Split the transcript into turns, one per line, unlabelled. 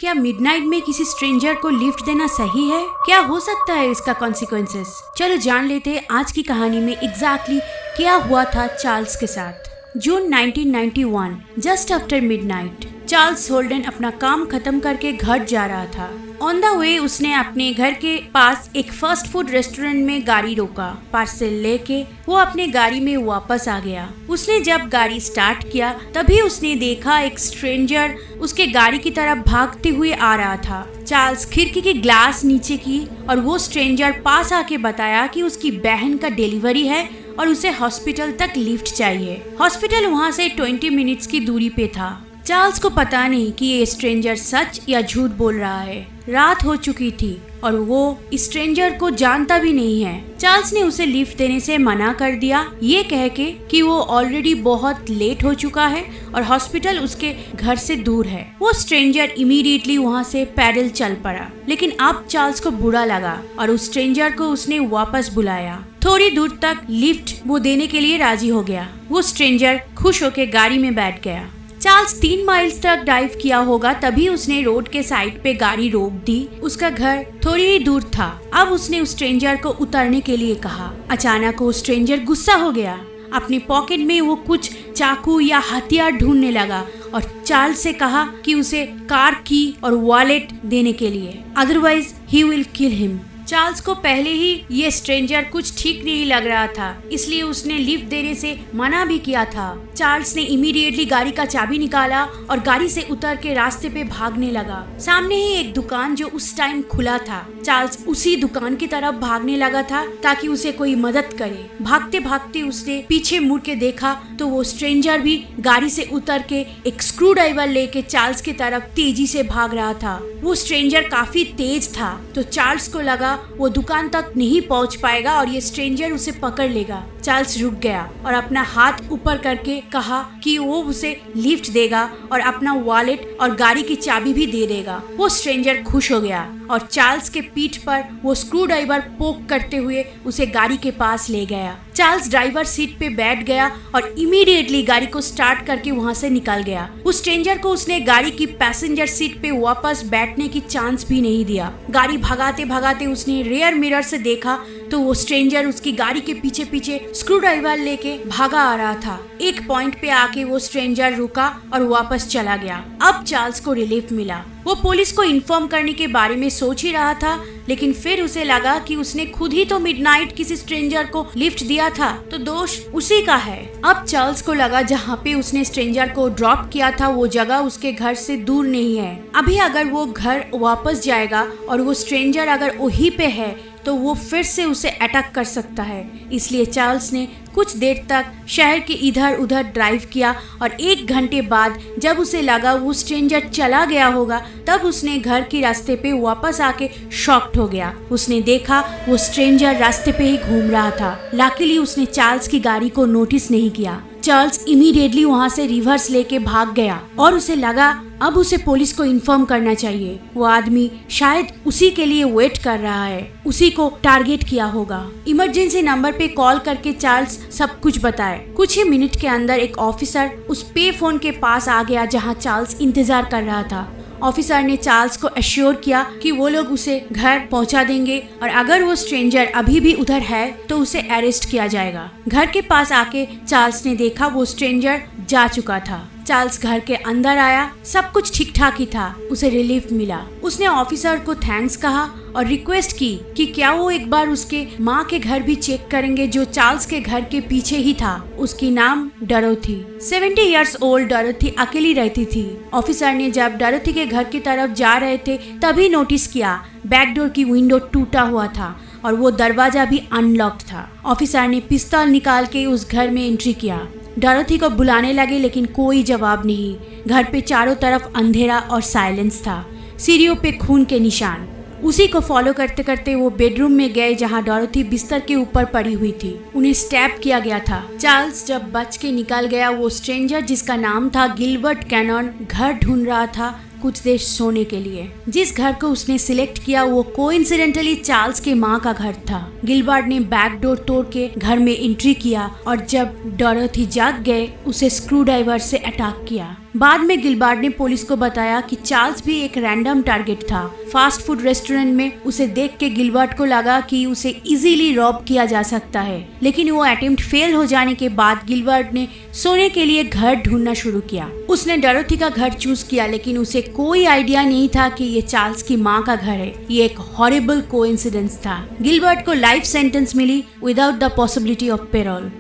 क्या मिडनाइट में किसी स्ट्रेंजर को लिफ्ट देना सही है? क्या हो सकता है इसका कॉन्सिक्वेंसेस? चलो जान लेते हैं आज की कहानी में एग्जैक्टली क्या हुआ था चार्ल्स के साथ। June 1991, just after midnight, Charles Holden अपना काम खत्म करके घर जा रहा था। ऑन द वे उसने अपने घर के पास एक फास्ट फूड रेस्टोरेंट में गाड़ी रोका। पार्सल लेके वो अपने गाड़ी में वापस आ गया। उसने जब गाड़ी स्टार्ट किया तभी उसने देखा एक स्ट्रेंजर उसके गाड़ी की तरफ भागते हुए आ रहा था। चार्ल्स खिड़की की ग्लास नीचे की और वो स्ट्रेंजर पास आके बताया कि उसकी बहन का डिलीवरी है और उसे हॉस्पिटल तक लिफ्ट चाहिए। हॉस्पिटल वहाँ से 20 मिनट्स की दूरी पे था। चार्ल्स को पता नहीं कि ये स्ट्रेंजर सच या झूठ बोल रहा है। रात हो चुकी थी और वो स्ट्रेंजर को जानता भी नहीं है। चार्ल्स ने उसे लिफ्ट देने से मना कर दिया, ये कह के कि वो ऑलरेडी बहुत लेट हो चुका है और हॉस्पिटल उसके घर से दूर है। वो स्ट्रेंजर इमीडिएटली वहाँ से पैदल चल पड़ा, लेकिन अब चार्ल्स को बुरा लगा और उस स्ट्रेंजर को उसने वापस बुलाया। थोड़ी दूर तक लिफ्ट वो देने के लिए राजी हो गया। वो स्ट्रेंजर खुश होकर गाड़ी में बैठ गया। चार्ल्स 3 माइल्स तक ड्राइव किया होगा तभी उसने रोड के साइड पे गाड़ी रोक दी। उसका घर थोड़ी ही दूर था। अब उसने उस स्ट्रेंजर को उतरने के लिए कहा। अचानक वो स्ट्रेंजर गुस्सा हो गया। अपने पॉकेट में वो कुछ चाकू या हथियार ढूंढने लगा और चार्ल्स से कहा कि उसे कार की और वॉलेट देने के लिए, otherwise he will kill him. Charles को पहले ही ये स्ट्रेंजर कुछ ठीक नहीं लग रहा था, इसलिए उसने लिफ्ट देने से मना भी किया था। चार्ल्स ने इमीडिएटली गाड़ी का चाबी निकाला और गाड़ी से उतर के रास्ते पे भागने लगा। सामने ही एक दुकान जो उस टाइम खुला था। चार्ल्स उसी दुकान की तरफ भागने लगा था ताकि उसे कोई मदद करे। भागते भागते उसने पीछे मुड़ के देखा तो वो स्ट्रेंजर भी गाड़ी से उतर के एक स्क्रू ड्राइवर लेके चार्ल्स की तरफ तेजी से भाग रहा था। वो स्ट्रेंजर काफी तेज था तो चार्ल्स को लगा वो दुकान तक नहीं पहुंच पाएगा और ये स्ट्रेंजर उसे पकड़ लेगा। चार्ल्स रुक गया और अपना हाथ ऊपर करके कहा कि वो उसे लिफ्ट देगा और अपना वॉलेट और गाड़ी की चाबी भी दे देगा। वो स्ट्रेंजर खुश हो गया और चार्ल्स के पीठ पर वो स्क्रू ड्राइवर पोक करते हुए उसे गाड़ी के पास ले गया। चार्ल्स ड्राइवर सीट पे बैठ गया और इमीडिएटली गाड़ी को स्टार्ट करके वहाँ से निकल गया। उस स्ट्रेंजर को उसने गाड़ी की पैसेंजर सीट पे वापस बैठने की चांस भी नहीं दिया। गाड़ी भगाते भगाते उसने रियर मिरर से देखा तो वो स्ट्रेंजर उसकी गाड़ी के पीछे पीछे स्क्रू ड्राइवर लेके भागा आ रहा था। एक पॉइंट पे आके वो स्ट्रेंजर रुका और वापस चला गया। अब चार्ल्स को रिलीफ मिला। वो पुलिस को इन्फॉर्म करने के बारे में सोच ही रहा था, लेकिन फिर उसे लगा कि उसने खुद ही तो मिडनाइट किसी स्ट्रेंजर को लिफ्ट दिया था, तो दोष उसी का है। अब चार्ल्स को लगा जहाँ पे उसने स्ट्रेंजर को ड्रॉप किया था वो जगह उसके घर से दूर नहीं है। अभी अगर वो घर वापस जाएगा और वो स्ट्रेंजर अगर वहीं पे है तो वो फिर से उसे अटैक कर सकता है। इसलिए चार्ल्स ने कुछ देर तक शहर के इधर उधर ड्राइव किया और 1 घंटे बाद जब उसे लगा वो स्ट्रेंजर चला गया होगा तब उसने घर के रास्ते पे वापस आके शॉक्ड हो गया। उसने देखा वो स्ट्रेंजर रास्ते पे ही घूम रहा था। लकीली उसने चार्ल्स की गाड़ी को नोटिस नहीं किया। चार्ल्स इमीडिएटली वहाँ से रिवर्स लेके भाग गया और उसे लगा अब उसे पुलिस को इन्फॉर्म करना चाहिए। वो आदमी शायद उसी के लिए वेट कर रहा है, उसी को टारगेट किया होगा। इमरजेंसी नंबर पे कॉल करके चार्ल्स सब कुछ बताए। कुछ ही मिनट के अंदर एक ऑफिसर उस पे फोन के पास आ गया जहाँ चार्ल्स इंतजार कर रहा था। ऑफिसर ने चार्ल्स को एश्योर किया कि वो लोग उसे घर पहुंचा देंगे और अगर वो स्ट्रेंजर अभी भी उधर है तो उसे अरेस्ट किया जाएगा। घर के पास आके चार्ल्स ने देखा वो स्ट्रेंजर जा चुका था। चार्ल्स घर के अंदर आया, सब कुछ ठीक ठाक ही था। उसे रिलीफ मिला। उसने ऑफिसर को थैंक्स कहा और रिक्वेस्ट की कि क्या वो एक बार उसके माँ के घर भी चेक करेंगे जो चार्ल्स के घर के पीछे ही था। उसकी नाम डरोथी। 70 इयर्स ओल्ड डरोथी अकेली रहती थी। ऑफिसर ने जब डरोथी के घर की तरफ जा रहे थे तभी नोटिस किया बैकडोर की विंडो टूटा हुआ था और वो दरवाजा भी अनलॉक्ड था। ऑफिसर ने पिस्तौल निकाल के उस घर में एंट्री किया। डरोथी को बुलाने लगे लेकिन कोई जवाब नहीं। घर पे चारों तरफ अंधेरा और साइलेंस था। सीढ़ियों पे खून के निशान। उसी को फॉलो करते करते वो बेडरूम में गए जहाँ डरोथी बिस्तर के ऊपर पड़ी हुई थी। उन्हें स्टैब किया गया था। चार्ल्स जब बच के निकल गया वो स्ट्रेंजर जिसका नाम था गिलबर्ट कैनन घर ढूंढ रहा था कुछ देर सोने के लिए। जिस घर को उसने सिलेक्ट किया वो कोइंसिडेंटली चार्ल्स के माँ का घर था। गिलबर्ट ने बैक डोर तोड़ के घर में एंट्री किया और जब डोरोथी जाग गए उसे स्क्रू ड्राइवर से अटैक किया। बाद में गिलबार्ट ने पुलिस को बताया कि चार्ल्स भी एक रैंडम टारगेट था। फास्ट फूड रेस्टोरेंट में उसे देख के गिलबार्ट को लगा कि उसे इजीली रॉब किया जा सकता है, लेकिन वो अटेम्प्ट फेल हो जाने के बाद गिलबार्ट ने सोने के लिए घर ढूंढना शुरू किया। उसने डोरोथी का घर चूज किया, लेकिन उसे कोई आइडिया नहीं था कि ये चार्ल्स की माँ का घर है। ये एक हॉरिबल कोइंसिडेंस था। गिलबार्ट को लाइफ सेंटेंस मिली without the possibility of payroll.